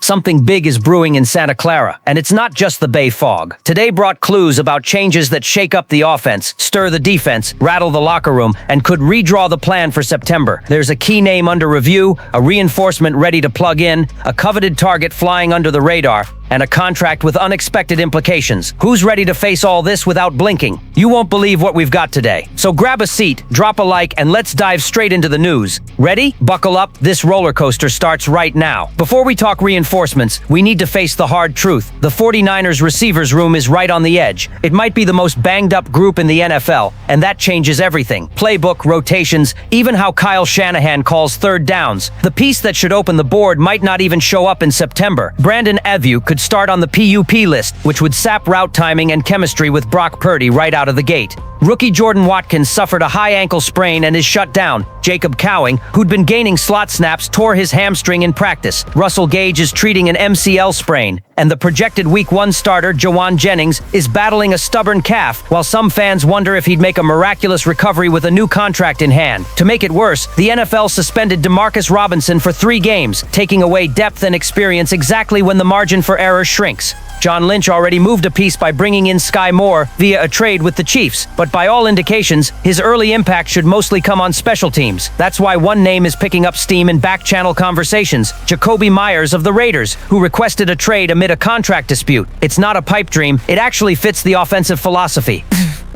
Something big is brewing in Santa Clara, and it's not just the Bay fog. Today brought clues about changes that shake up the offense, stir the defense, rattle the locker room, and could redraw the plan for September. There's a key name under review, a reinforcement ready to plug in, a coveted target flying under the radar, and a contract with unexpected implications. Who's ready to face all this without blinking? You won't believe what we've got today. So grab a seat, drop a like, and let's dive straight into the news. Ready? Buckle up, this roller coaster starts right now. Before we talk reinforcements, we need to face the hard truth. The 49ers receivers room is right on the edge. It might be the most banged up group in the NFL, and that changes everything. Playbook, rotations, even how Kyle Shanahan calls third downs. The piece that should open the board might not even show up in September. Brandon Ayuk could start on the PUP list, which would sap route timing and chemistry with Brock Purdy right out of the gate. Rookie Jordan Watkins suffered a high ankle sprain and is shut down. Jacob Cowing, who'd been gaining slot snaps, tore his hamstring in practice. Russell Gage is treating an MCL sprain. And the projected Week 1 starter, Jennings, is battling a stubborn calf, while some fans wonder if he'd make a miraculous recovery with a new contract in hand. To make it worse, the NFL suspended Demarcus Robinson for 3 games, taking away depth and experience exactly when the margin for error shrinks. John Lynch already moved a piece by bringing in Sky Moore via a trade with the Chiefs, but by all indications, his early impact should mostly come on special teams. That's why one name is picking up steam in back-channel conversations, Jacoby Myers of the Raiders, who requested a trade amid a contract dispute. It's not a pipe dream, it actually fits the offensive philosophy.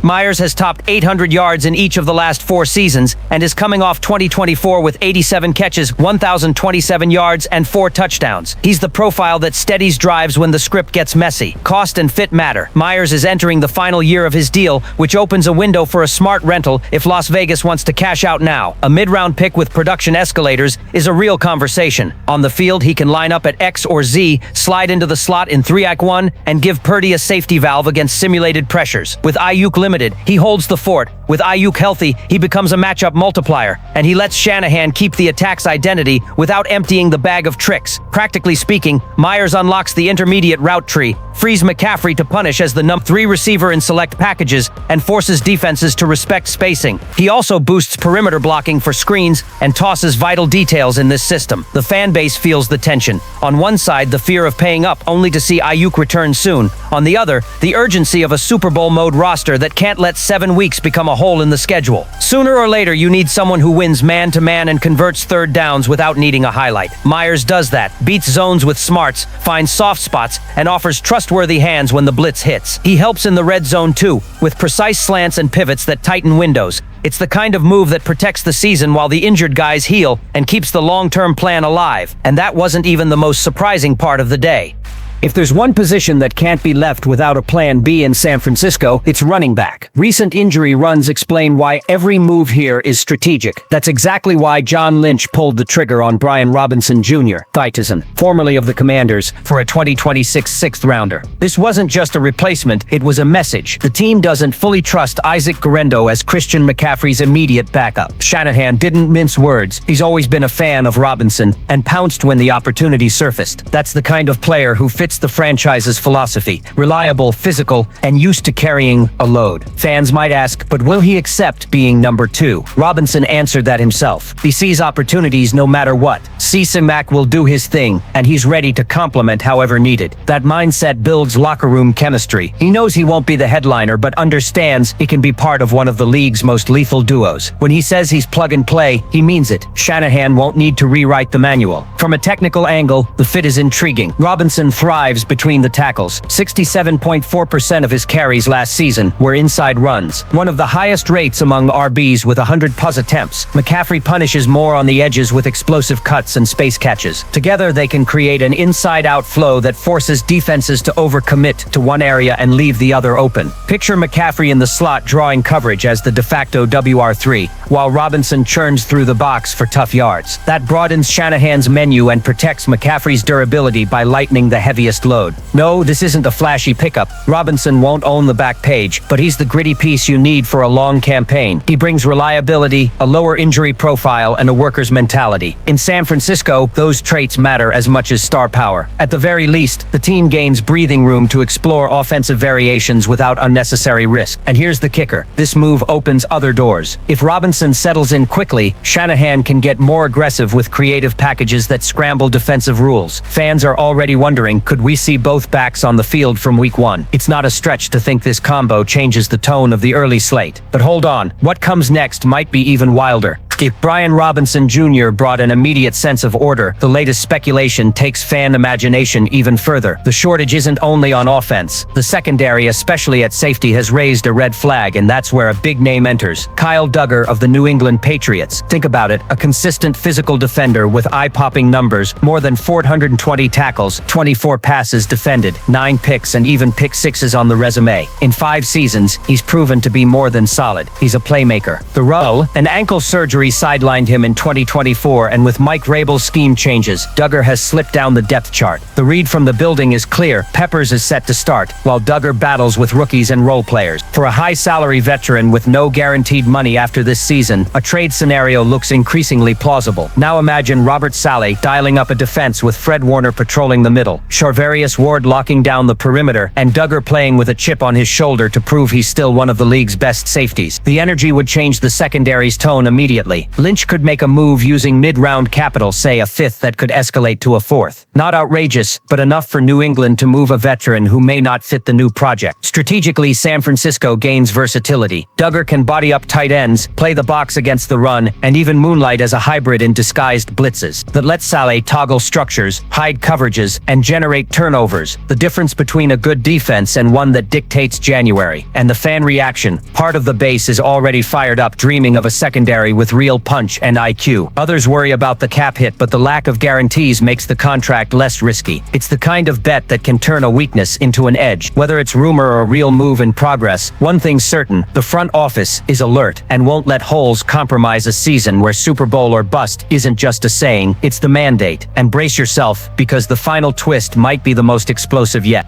Myers has topped 800 yards in each of the last 4 seasons and is coming off 2024 with 87 catches, 1,027 yards, and 4 touchdowns. He's the profile that steadies drives when the script gets messy. Cost and fit matter. Myers is entering the final year of his deal, which opens a window for a smart rental if Las Vegas wants to cash out now. A mid-round pick with production escalators is a real conversation. On the field, he can line up at X or Z, slide into the slot in 3-1, and give Purdy a safety valve against simulated pressures. With Ayuk limited, he holds the fort. With Ayuk healthy, he becomes a matchup multiplier, and he lets Shanahan keep the attack's identity without emptying the bag of tricks. Practically speaking, Myers unlocks the intermediate route tree, frees McCaffrey to punish as the number 3 receiver in select packages, and forces defenses to respect spacing. He also boosts perimeter blocking for screens and tosses vital details in this system. The fan base feels the tension. On one side, the fear of paying up only to see Ayuk return soon. On the other, the urgency of a Super Bowl mode roster that can't let 7 weeks become a hole in the schedule. Sooner or later, you need someone who wins man-to-man and converts third downs without needing a highlight. Myers does that, beats zones with smarts, finds soft spots, and offers trustworthy hands when the blitz hits. He helps in the red zone too, with precise slants and pivots that tighten windows. It's the kind of move that protects the season while the injured guys heal and keeps the long-term plan alive. And that wasn't even the most surprising part of the day. If there's one position that can't be left without a plan B in San Francisco, it's running back. Recent injury runs explain why every move here is strategic. That's exactly why John Lynch pulled the trigger on Brian Robinson Jr., Titleson, formerly of the Commanders, for a 2026 sixth-rounder. This wasn't just a replacement, it was a message. The team doesn't fully trust Isaac Guerendo as Christian McCaffrey's immediate backup. Shanahan didn't mince words. He's always been a fan of Robinson and pounced when the opportunity surfaced. That's the kind of player who fits the franchise's philosophy: reliable, physical, and used to carrying a load. Fans might ask, but will he accept being number 2? Robinson answered that himself. He sees opportunities no matter what. C-Mac will do his thing, and he's ready to complement however needed. That mindset builds locker room chemistry. He knows he won't be the headliner, but understands he can be part of one of the league's most lethal duos. When he says he's plug and play, he means it. Shanahan won't need to rewrite the manual. From a technical angle, the fit is intriguing. Robinson thrives between the tackles. 67.4% of his carries last season were inside runs, one of the highest rates among RBs with 100+ attempts. McCaffrey punishes more on the edges with explosive cuts and space catches. Together, they can create an inside-out flow that forces defenses to overcommit to one area and leave the other open. Picture McCaffrey in the slot drawing coverage as the de facto WR3, while Robinson churns through the box for tough yards. That broadens Shanahan's menu and protects McCaffrey's durability by lightening the heavy heaviest load. No, this isn't a flashy pickup. Robinson won't own the back page, but he's the gritty piece you need for a long campaign. He brings reliability, a lower injury profile, and a worker's mentality. In San Francisco, those traits matter as much as star power. At the very least, the team gains breathing room to explore offensive variations without unnecessary risk. And here's the kicker. This move opens other doors. If Robinson settles in quickly, Shanahan can get more aggressive with creative packages that scramble defensive rules. Fans are already wondering, could we see both backs on the field from week 1? It's not a stretch to think this combo changes the tone of the early slate. But hold on, what comes next might be even wilder. If Brian Robinson Jr. brought an immediate sense of order, the latest speculation takes fan imagination even further. The shortage isn't only on offense. The secondary, especially at safety, has raised a red flag, and that's where a big name enters. Kyle Duggar of the New England Patriots. Think about it, a consistent physical defender with eye-popping numbers, more than 420 tackles, 24 passes defended, 9 picks, and even pick sixes on the resume. In 5 seasons, he's proven to be more than solid. He's a playmaker. The rub, an ankle surgery sidelined him in 2024, and with Mike Rabel's scheme changes, Duggar has slipped down the depth chart. The read from the building is clear. Peppers is set to start, while Duggar battles with rookies and role players. For a high-salary veteran with no guaranteed money after this season, a trade scenario looks increasingly plausible. Now imagine Robert Saleh dialing up a defense with Fred Warner patrolling the middle, Charvarius Ward locking down the perimeter, and Duggar playing with a chip on his shoulder to prove he's still one of the league's best safeties. The energy would change the secondary's tone immediately. Lynch could make a move using mid-round capital, say a 5th that could escalate to a 4th. Not outrageous, but enough for New England to move a veteran who may not fit the new project. Strategically, San Francisco gains versatility. Duggar can body up tight ends, play the box against the run, and even moonlight as a hybrid in disguised blitzes that lets Saleh toggle structures, hide coverages, and generate turnovers. The difference between a good defense and one that dictates January. And the fan reaction. Part of the base is already fired up, dreaming of a secondary with real punch and IQ. Others worry about the cap hit, but the lack of guarantees makes the contract less risky. It's the kind of bet that can turn a weakness into an edge. Whether it's rumor or a real move in progress, one thing's certain, the front office is alert and won't let holes compromise a season where Super Bowl or bust isn't just a saying, it's the mandate. And brace yourself, because the final twist might be the most explosive yet.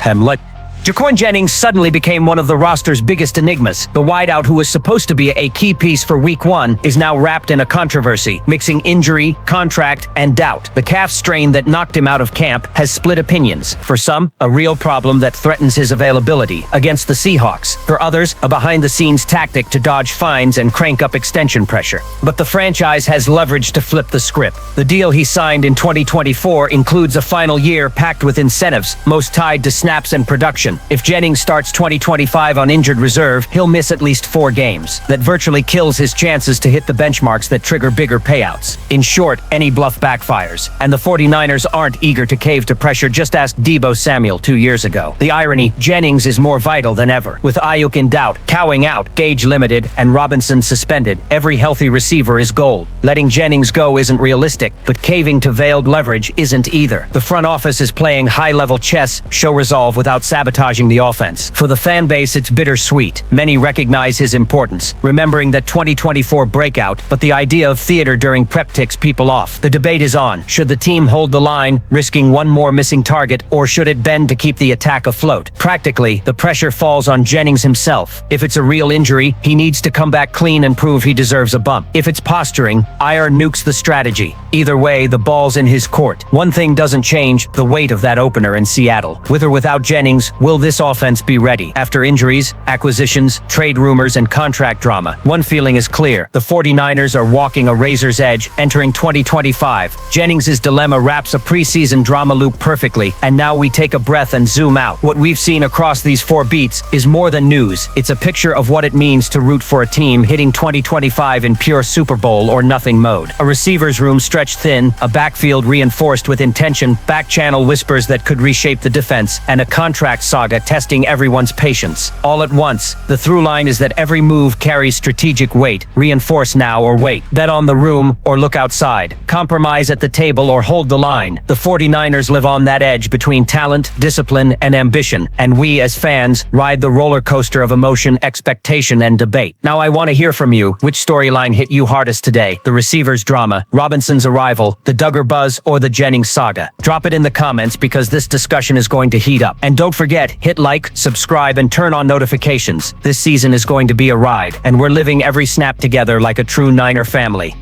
Jaquan Jennings suddenly became one of the roster's biggest enigmas. The wideout, who was supposed to be a key piece for week 1, is now wrapped in a controversy, mixing injury, contract, and doubt. The calf strain that knocked him out of camp has split opinions. For some, a real problem that threatens his availability against the Seahawks. For others, a behind-the-scenes tactic to dodge fines and crank up extension pressure. But the franchise has leverage to flip the script. The deal he signed in 2024 includes a final year packed with incentives, most tied to snaps and production. If Jennings starts 2025 on injured reserve, he'll miss at least 4 games. That virtually kills his chances to hit the benchmarks that trigger bigger payouts. In short, any bluff backfires. And the 49ers aren't eager to cave to pressure. Just ask Deebo Samuel 2 years ago. The irony, Jennings is more vital than ever. With Ayuk in doubt, Cowing out, Gage limited, and Robinson suspended, every healthy receiver is gold. Letting Jennings go isn't realistic, but caving to veiled leverage isn't either. The front office is playing high-level chess, show resolve without sabotaging the offense. For the fan base, it's bittersweet. Many recognize his importance, remembering that 2024 breakout, but the idea of theater during prep ticks people off. The debate is on. Should the team hold the line, risking one more missing target, or should it bend to keep the attack afloat? Practically, the pressure falls on Jennings himself. If it's a real injury, he needs to come back clean and prove he deserves a bump. If it's posturing, IR nukes the strategy. Either way, the ball's in his court. One thing doesn't change, the weight of that opener in Seattle. With or without Jennings, will this offense be ready? After injuries, acquisitions, trade rumors, and contract drama, one feeling is clear. The 49ers are walking a razor's edge entering 2025. Jennings' dilemma wraps a preseason drama loop perfectly, and now we take a breath and zoom out. What we've seen across these 4 beats is more than news. It's a picture of what it means to root for a team hitting 2025 in pure Super Bowl or nothing mode. A receiver's room stretched thin, a backfield reinforced with intention, back channel whispers that could reshape the defense, and a contract saga testing everyone's patience. All at once, the through line is that every move carries strategic weight. Reinforce now or wait. Bet on the room or look outside. Compromise at the table or hold the line. The 49ers live on that edge between talent, discipline, and ambition, and we as fans ride the roller coaster of emotion, expectation, and debate. Now I want to hear from you. Which storyline hit you hardest today? The receiver's drama, Robinson's arrival, the Duggar buzz, or the Jennings saga? Drop it in the comments because this discussion is going to heat up. And don't forget, hit like, subscribe, and turn on notifications. This season is going to be a ride, and we're living every snap together like a true Niner family.